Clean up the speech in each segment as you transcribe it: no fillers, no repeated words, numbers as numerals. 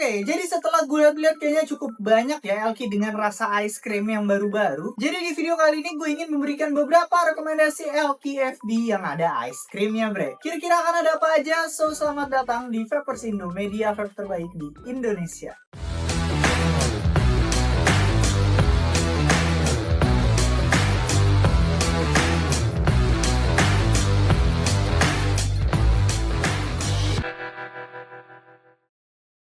Oke, jadi setelah gue lihat-lihat kayaknya cukup banyak ya Elki dengan rasa ice cream yang baru-baru. Jadi di video kali ini gue ingin memberikan beberapa rekomendasi Elki FB yang ada ice creamnya, bre. Kira-kira akan ada apa aja? So, selamat datang di Vaporsindo, media vape terbaik di Indonesia.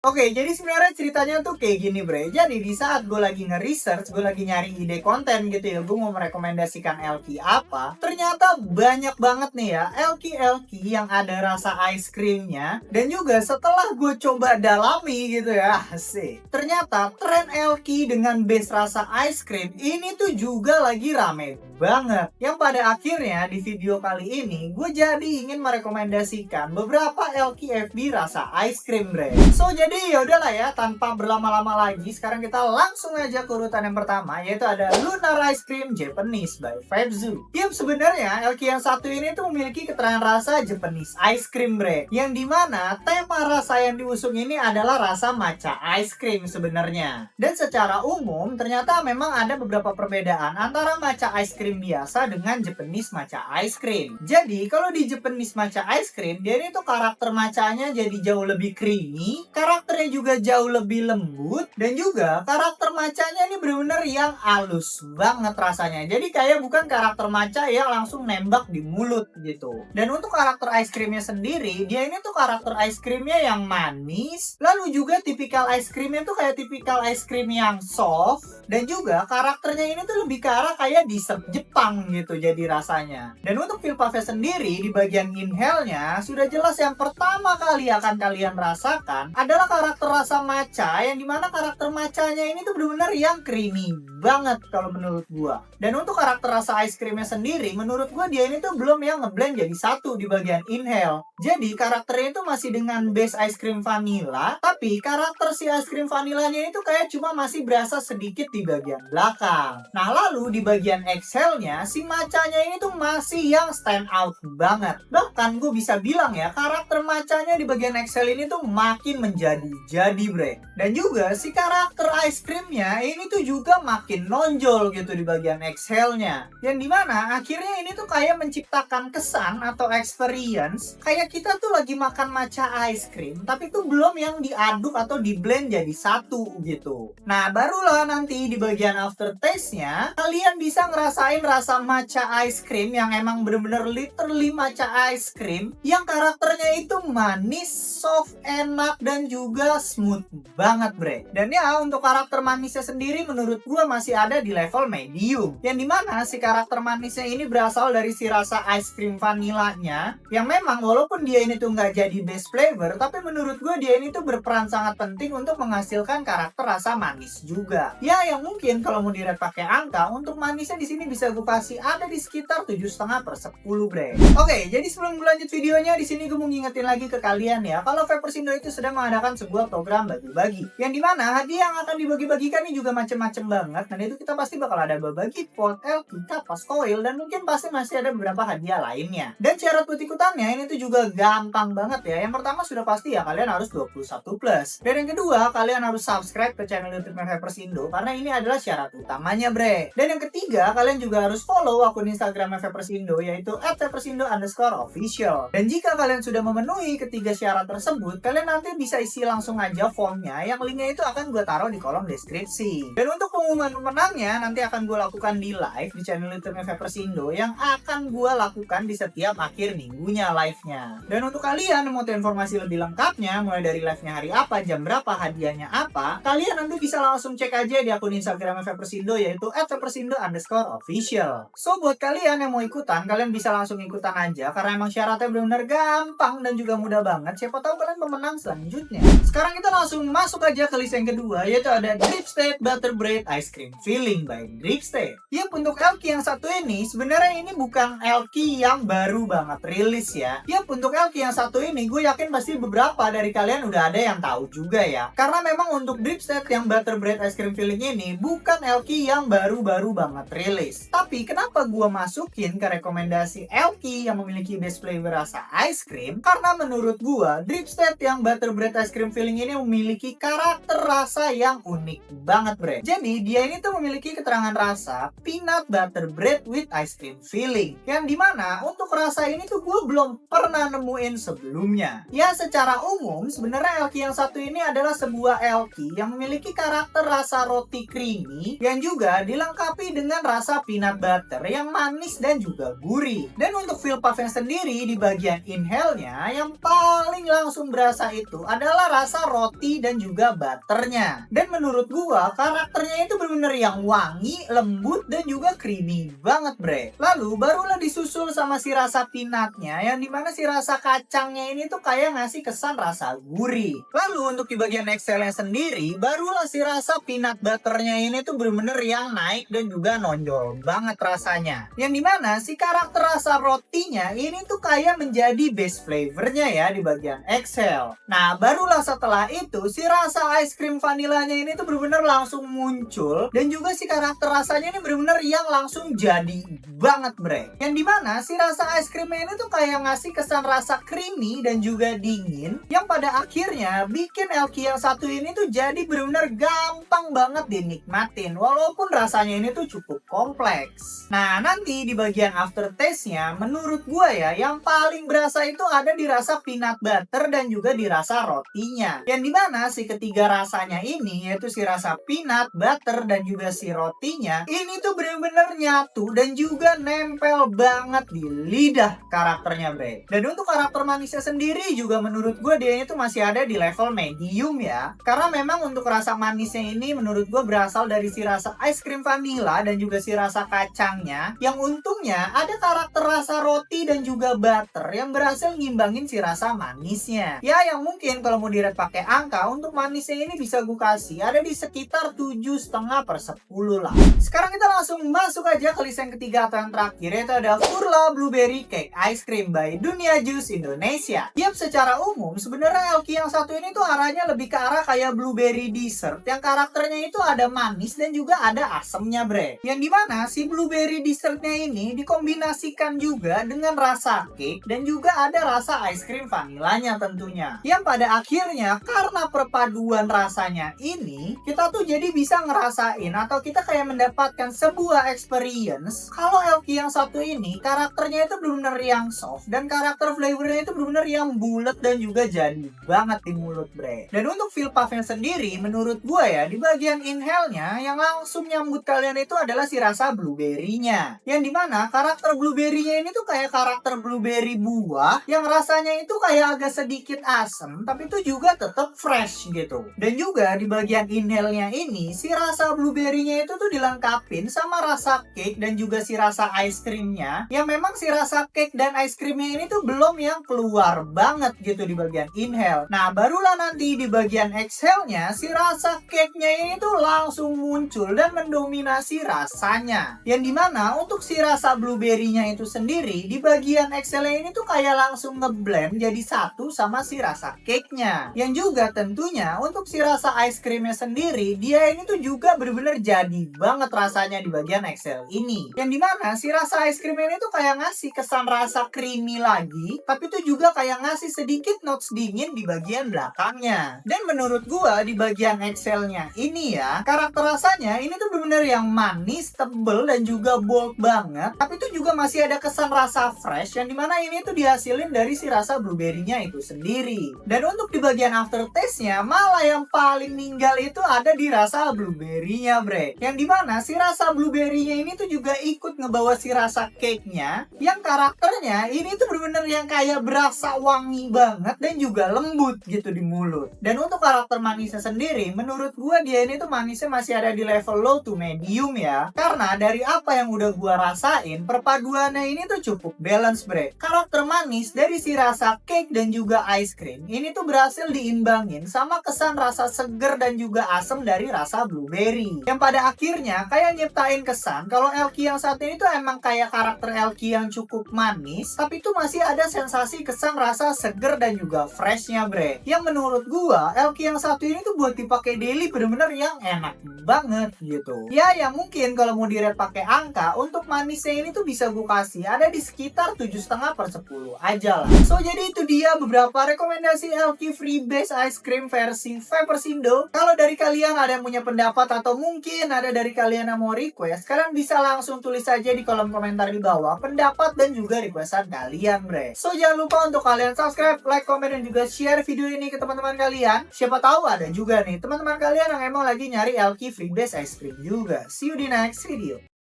Oke, jadi sebenarnya ceritanya tuh kayak gini, bre. Jadi di saat gue lagi nge-research, gue lagi nyari ide konten gitu ya, gue mau merekomendasikan LK apa, ternyata banyak banget nih ya LK yang ada rasa ice creamnya. Dan juga setelah gue coba dalami gitu ya, asik. Ternyata tren LK dengan base rasa ice cream ini tuh juga lagi rame banget. Yang pada akhirnya di video kali ini gue jadi ingin merekomendasikan beberapa LK FB rasa ice cream, bre. So jadi ya udahlah ya, tanpa berlama-lama lagi, sekarang kita langsung aja ke urutan yang pertama, yaitu ada Lunar Ice Cream Japanese by Vapezoo. Yap, sebenarnya LK yang satu ini tuh memiliki keterangan rasa Japanese ice cream, bre. Yang dimana tema rasa yang diusung ini adalah rasa matcha ice cream sebenarnya. Dan secara umum ternyata memang ada beberapa perbedaan antara matcha ice cream biasa dengan Japanese matcha ice cream. Jadi kalau di Japanese matcha ice cream, dia ini tuh karakter matchanya jadi jauh lebih creamy, karakternya juga jauh lebih lembut, dan juga karakter matchanya ini bener-bener yang halus banget rasanya. Jadi kayak bukan karakter matcha yang langsung nembak di mulut gitu. Dan untuk karakter ice creamnya sendiri, dia ini tuh karakter ice creamnya yang manis, lalu juga tipikal ice creamnya tuh kayak tipikal ice cream yang soft, dan juga karakternya ini tuh lebih ke arah kayak dessert Jepang gitu jadi rasanya. Dan untuk feel puffnya sendiri di bagian inhale-nya sudah jelas yang pertama kali akan kalian rasakan adalah karakter rasa matcha, yang dimana karakter matchanya ini tuh benar-benar yang creamy banget kalau menurut gua. Dan untuk karakter rasa ice creamnya sendiri, menurut gua dia ini tuh belum yang ngeblend jadi satu di bagian inhale. Jadi karakternya itu masih dengan base ice cream vanilla, tapi karakter si ice cream vanillanya itu kayak cuma masih berasa sedikit di bagian belakang. Nah lalu di bagian exhale-nya, si matchanya ini tuh masih yang stand out banget. Bahkan gue bisa bilang ya, karakter matchanya di bagian exhale ini tuh makin menjadi-jadi, bre. Dan juga si karakter ice creamnya ini tuh juga makin nonjol gitu di bagian exhale-nya. Yang dimana akhirnya ini tuh kayak menciptakan kesan atau experience kayak kita tuh lagi makan matcha ice cream, tapi tuh belum yang diaduk atau di blend jadi satu gitu. Nah barulah nanti di bagian aftertaste-nya kalian bisa ngerasain rasa matcha ice cream yang emang bener-bener literally matcha ice cream yang karakternya itu manis, soft, enak, dan juga smooth banget, bre. Dan ya untuk karakter manisnya sendiri menurut gue masih ada di level medium, yang dimana si karakter manisnya ini berasal dari si rasa ice cream vanillanya, yang memang walaupun dia ini tuh nggak jadi base flavor, tapi menurut gue dia ini tuh berperan sangat penting untuk menghasilkan karakter rasa manis juga. Ya yang mungkin kalau mau direct pakai angka, untuk manisnya di sini bisa gue kasih ada di sekitar 7,5/10, bre. Oke, jadi sebelum gue lanjut videonya, di sini gue mau ngingetin lagi ke kalian ya, kalau Vaporsindo itu sedang mengadakan sebuah program bagi-bagi, yang dimana hadiah yang akan dibagi-bagikan ini juga macem-macem banget. Dan itu kita pasti bakal ada berbagi pot, LK, kapas, koil, dan mungkin pasti masih ada beberapa hadiah lainnya. Dan syarat buat ikutannya ini tuh juga gampang banget ya. Yang pertama sudah pasti ya kalian harus 21+. Dan yang kedua, kalian harus subscribe ke channel YouTube Vaporsindo karena ini adalah syarat utamanya, bre. Dan yang ketiga, kalian juga harus follow akun Instagram Vaporsindo yaitu @vaporsindo_official. Dan jika kalian sudah memenuhi ketiga syarat tersebut, kalian nanti bisa isi langsung aja formnya, yang linknya itu akan gue taruh di kolom deskripsi. Dan untuk pengumuman pemenangnya nanti akan gue lakukan di live di channel YouTube Vaporsindo yang akan gue lakukan di setiap akhir minggunya live-nya. Dan untuk kalian yang mau tahu informasi lebih lengkapnya, mulai dari live-nya hari apa, jam berapa, hadiahnya apa, kalian nanti bisa langsung cek aja di akun Instagram Vaporsindo yaitu @vaporsindo_official. So buat kalian yang mau ikutan, kalian bisa langsung ikutan aja karena emang syaratnya benar-benar gampang dan juga mudah banget. Siapa tahu kalian pemenang selanjutnya. Sekarang kita langsung masuk aja ke list yang kedua, yaitu ada Drip State Butter Bread Ice Cream Filling by Drip State. Yap, untuk LK yang satu ini sebenarnya ini bukan LK yang baru banget rilis ya. Yap, untuk LK yang satu ini gue yakin pasti beberapa dari kalian udah ada yang tahu juga ya. Karena memang untuk Drip State yang Butter Bread Ice Cream Filling ini bukan LK yang baru-baru banget rilis. Tapi kenapa gue masukin ke rekomendasi LK yang memiliki base flavor rasa ice cream? Karena menurut gue Drip State yang Butter Bread Ice Cream cream filling ini memiliki karakter rasa yang unik banget, bre. Jadi dia ini tuh memiliki keterangan rasa peanut butter bread with ice cream filling, yang dimana untuk rasa ini tuh gue belum pernah nemuin sebelumnya. Ya secara umum sebenarnya LQ yang satu ini adalah sebuah LQ yang memiliki karakter rasa roti creamy yang juga dilengkapi dengan rasa peanut butter yang manis dan juga gurih. Dan untuk feel puffnya sendiri di bagian inhale-nya yang paling langsung berasa itu adalah rasa roti dan juga butternya. Dan menurut gua karakternya itu bener-bener yang wangi, lembut dan juga creamy banget, bre. Lalu barulah disusul sama si rasa peanutnya yang dimana si rasa kacangnya ini tuh kayak ngasih kesan rasa gurih. Lalu untuk di bagian exhale-nya sendiri barulah si rasa peanut butternya ini tuh bener-bener yang naik dan juga nonjol banget rasanya. Yang dimana si karakter rasa rotinya ini tuh kayak menjadi base flavornya ya di bagian exhale. Nah barulah setelah itu si rasa ice cream vanilanya ini tuh bener-bener langsung muncul dan juga si karakter rasanya ini bener-bener yang langsung jadi banget, bre. Yang dimana si rasa ice creamnya ini tuh kayak ngasih kesan rasa creamy dan juga dingin yang pada akhirnya bikin LQ yang satu ini tuh jadi bener-bener gampang banget dinikmatin walaupun rasanya ini tuh cukup kompleks. Nah nanti di bagian aftertaste-nya menurut gue ya yang paling berasa itu ada di rasa peanut butter dan juga di rasa rotinya, yang dimana si ketiga rasanya ini yaitu si rasa peanut butter dan juga si rotinya ini tuh bener-bener nyatu dan juga nempel banget di lidah karakternya, bre. Dan untuk karakter manisnya sendiri juga menurut gue dia itu masih ada di level medium ya, karena memang untuk rasa manisnya ini menurut gue berasal dari si rasa ice cream vanilla dan juga si rasa kacangnya yang untungnya ada karakter rasa roti dan juga butter yang berhasil ngimbangin si rasa manisnya. Ya yang mungkin kalau mau dirate pakai angka untuk manisnya ini bisa gue kasih ada di sekitar 7,5/10 lah. Sekarang kita langsung masuk aja ke list yang ketiga atau yang terakhir, yaitu ada Furla Blueberry Cake Ice Cream by Dunia Juice Indonesia. Yap, secara umum sebenarnya LQ yang satu ini tuh arahnya lebih ke arah kayak blueberry dessert yang karakternya itu ada manis dan juga ada asemnya, bre. Yang dimana si blueberry dessertnya ini dikombinasikan juga dengan rasa cake dan juga ada rasa ice cream vanilanya tentunya. Yang pada akhirnya karena perpaduan rasanya ini kita tuh jadi bisa ngerasain atau kita kayak mendapatkan sebuah experience kalau LQ yang satu ini karakternya itu benar-benar yang soft dan karakter flavornya itu benar-benar yang bulat dan juga jadi banget di mulut, bre. Dan untuk feel puffnya sendiri menurut gue ya di bagian inhale-nya yang langsung nyambut kalian itu adalah si rasa blueberry-nya, yang dimana karakter blueberry-nya ini tuh kayak karakter blueberry buah yang rasanya itu kayak agak sedikit asam tapi itu juga tetap fresh gitu. Dan juga di bagian inhale-nya ini si rasa blueberry-nya itu tuh dilengkapin sama rasa cake dan juga si rasa ice creamnya yang memang si rasa cake dan ice creamnya ini tuh belum yang keluar banget gitu di bagian inhale. Nah barulah nanti di bagian exhale-nya si rasa cake-nya ini tuh langsung muncul dan mendominasi rasanya, yang dimana untuk si rasa blueberry-nya itu sendiri di bagian exhale-nya ini tuh kayak langsung ngeblend jadi satu sama si rasa cake-nya, yang juga tentunya untuk si rasa ice creamnya sendiri dia ini tuh juga bener-bener jadi banget rasanya di bagian exhale ini, yang dimana si rasa ice cream ini tuh kayak ngasih kesan rasa creamy lagi tapi itu juga kayak ngasih sedikit notes dingin di bagian belakangnya. Dan menurut gua di bagian exhale-nya ini ya karakter rasanya ini tuh bener-bener yang manis, tebel dan juga bold banget tapi itu juga masih ada kesan rasa fresh yang dimana ini tuh dihasilin dari si rasa blueberry-nya itu sendiri. Dan untuk di bagian aftertaste-nya malah yang paling ninggal itu ada di rasa blueberry-nya, bre, yang dimana si rasa blueberry-nya ini tuh juga ikut ngebawa si rasa cake-nya yang karakternya ini tuh bener-bener yang kayak berasa wangi banget dan juga lembut gitu di mulut. Dan untuk karakter manisnya sendiri menurut gua dia ini tuh manisnya masih ada di level low to medium ya, karena dari apa yang udah gua rasain perpaduannya ini tuh cukup balance, bre. Karakter manis dari si rasa cake dan juga ice cream ini tuh berhasil diimbangin sama kesan rasa seger dan juga asam dari rasa blueberry, yang pada akhirnya kayak nyiptain kesan kalau LQ yang satu ini tuh emang kayak karakter LQ yang cukup manis tapi itu masih ada sensasi kesan rasa seger dan juga freshnya, bre. Yang menurut gua LQ yang satu ini tuh buat dipakai daily bener-bener yang enak banget gitu. gitu. Ya mungkin kalau mau di-rate pakai angka, untuk manisnya ini tuh bisa gue kasih ada di sekitar 7,5/10 aja lah. So jadi itu dia beberapa rekomendasi LQ Freebase Ice Cream versi Vaporsindo. Kalau dari kalian ada yang punya pendapat atau mungkin ada dari kalian yang mau request, kalian bisa langsung tulis saja di kolom komentar di bawah pendapat dan juga requestan kalian, bre. So jangan lupa untuk kalian subscribe, like, komen, dan juga share video ini ke teman-teman kalian. Siapa tahu ada juga nih teman-teman kalian yang emang lagi nyari LQ Freebase Ice Cream juga. See you di next video.